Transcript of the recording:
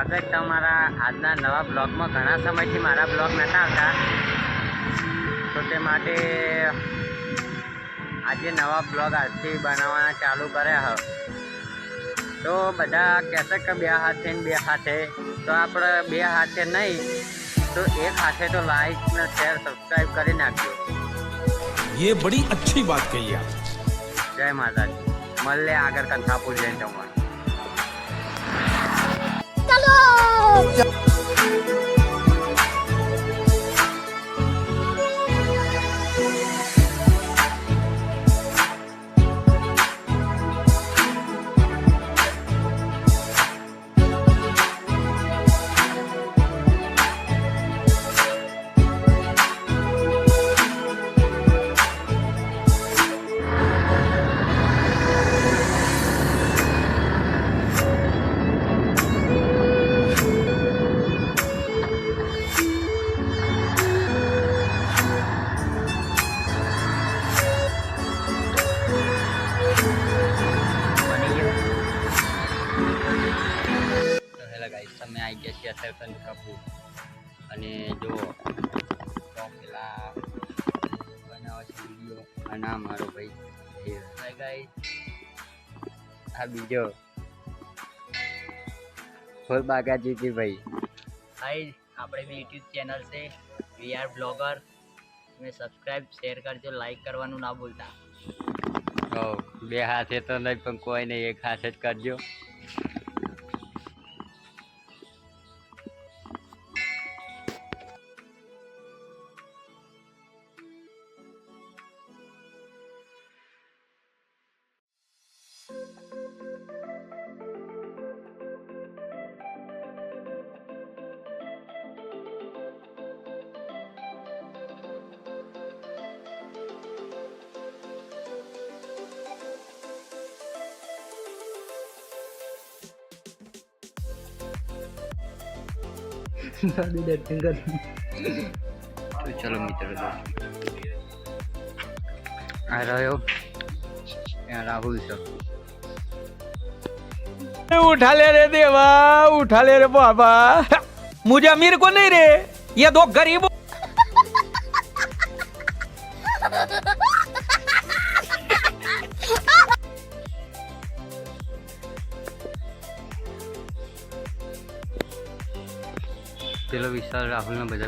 સ્વાગત તમારા આજના નવા બ્લોગમાં। ઘણા સમયથી મારા બ્લોગ નહોતા આવતા, તો તે માટે આજે નવા બ્લોગ આજથી બનાવવાના ચાલુ કર્યા હ। તો બધા કહેશે કે બે હાથે ને બે હાથે, તો આપણે બે હાથે નહીં તો એક હાથે તો લાઈક ને શેર સબસ્ક્રાઈબ કરી નાખજો। ये बड़ी अच्छी बात कही आप। જય માતાજી, મળે આગળ કંથાપુર જઈને જમવાનું। તમે આવી ગયા છીએ અત્યારે કંથાપુર, અને જો તો પેલા બનાવે છે વિડીયો, અને આ મારો ભાઈ ગાઈસ, આ બીજો ફૂલ બાગાજીથી ભાઈ। હાઈ, આપણે બી યુટ્યુબ ચેનલ છે વીઆર બ્લોગર, તમે સબસ્ક્રાઈબ શેર કરજો, લાઈક કરવાનું ના ભૂલતા। બે હાથે તો નહીં પણ કોઈ નહીં, એક હાથે જ કરજો। तो चलो मित्रों, आ रहे राहुल सर, उठा ले रे देवा, उठा ले रे बाबा, मुझे अमीर को नहीं रे, ये दो गरीबों। चलो विशाल राहुल ने बजा।